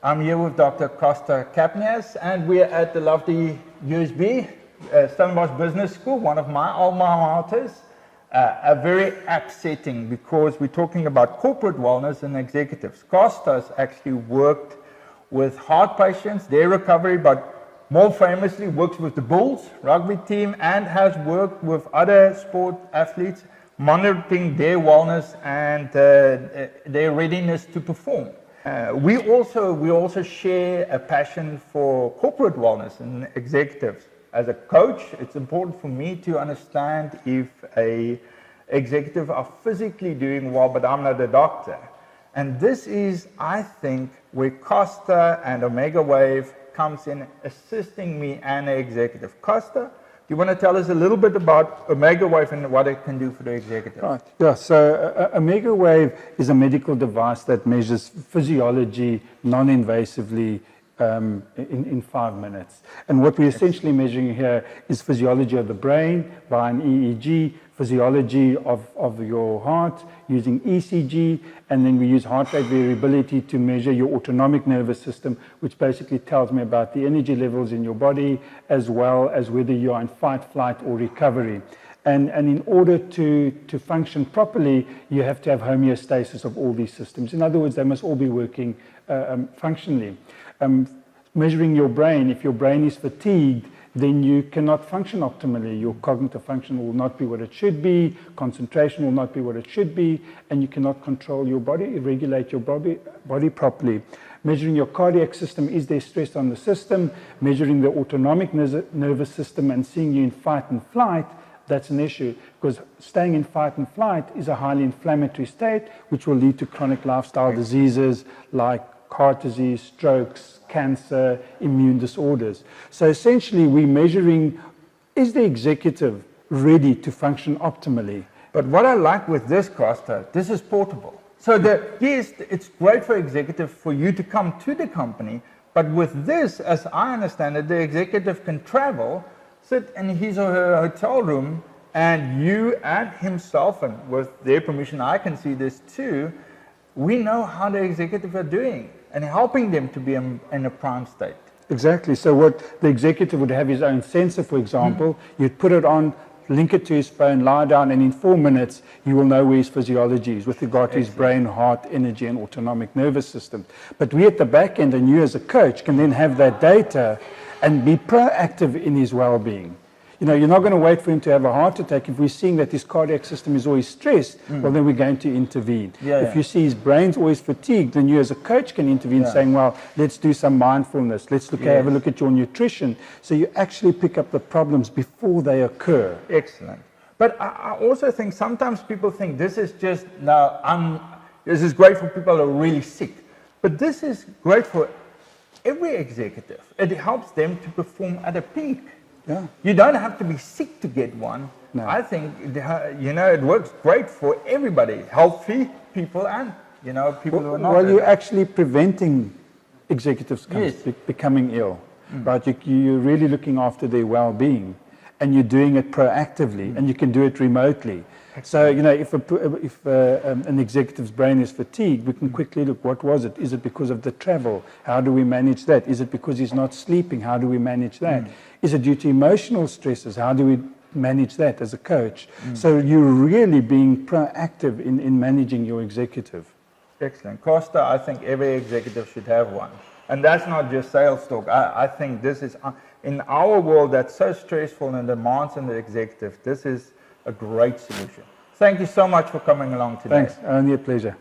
I'm here with Dr. Costa Capnias, and we're at the lovely USB, Stellenbosch Business School, one of my alma maters. A very apt setting because we're talking about corporate wellness and executives. Costa has actually worked with heart patients, their recovery, but more famously works with the Bulls rugby team and has worked with other sport athletes, monitoring their wellness and their readiness to perform. We also share a passion for corporate wellness and executives. As a coach, it's important for me to understand if a executive are physically doing well, but I'm not a doctor. And this is, I think, where Costa and Omega Wave comes in assisting me and the executive. Costa, do you want to tell us a little bit about Omega Wave and what it can do for the executive? Right. Yeah. So Omega Wave is a medical device that measures physiology non-invasively in 5 minutes. And what we're essentially measuring here is physiology of the brain by an EEG, physiology of your heart using ECG, and then we use heart rate variability to measure your autonomic nervous system, which basically tells me about the energy levels in your body, as well as whether you're in fight, flight, or recovery. And in order to function properly, you have to have homeostasis of all these systems. In other words, they must all be working functionally. Measuring your brain, if your brain is fatigued, then you cannot function optimally. Your cognitive function will not be what it should be, concentration will not be what it should be, and you cannot control your body, regulate your body properly. Measuring your cardiac system, is there stress on the system? Measuring the autonomic nervous system and seeing you in fight and flight, that's an issue, because staying in fight and flight is a highly inflammatory state, which will lead to chronic lifestyle diseases like heart disease, strokes, cancer, immune disorders. So essentially, we're measuring, is the executive ready to function optimally? But what I like with this, Costa, this is portable. So yes, it's great for executive for you to come to the company, but with this, as I understand it, the executive can travel, sit in his or her hotel room, and you and himself, and with their permission, I can see this too, we know how the executive are doing and helping them to be in a prime state. Exactly. So what the executive would have his own sensor, for example, you'd put it on, link it to his phone, lie down, and in 4 minutes, he will know where his physiology is with regard to his brain, heart, energy, and autonomic nervous system. But we at the back end, and you as a coach, can then have that data and be proactive in his well-being. You know, you're not going to wait for him to have a heart attack. If we're seeing that his cardiac system is always stressed, well, then we're going to intervene. If you see his brain's always fatigued, then you as a coach can intervene saying, well, let's do some mindfulness. Let's have a look at your nutrition. So you actually pick up the problems before they occur. Excellent. But I also think sometimes people think this is just, this is great for people who are really sick. But this is great for every executive. It helps them to perform at a peak. Yeah. You don't have to be sick to get one. No. I think, it works great for everybody, healthy people and, people who are not. Well, you're actually preventing executives becoming ill, right? You're really looking after their well-being, and you're doing it proactively, and you can do it remotely. So, if an executive's brain is fatigued, we can quickly look, what was it? Is it because of the travel? How do we manage that? Is it because he's not sleeping? How do we manage that? Is it due to emotional stresses? How do we manage that as a coach? So you're really being proactive in managing your executive. Excellent. Costa, I think every executive should have one. And that's not just sales talk. I think this is, in our world that's so stressful and demands on the executive, this is a great solution. Thank you so much for coming along today. Thanks. Only a pleasure.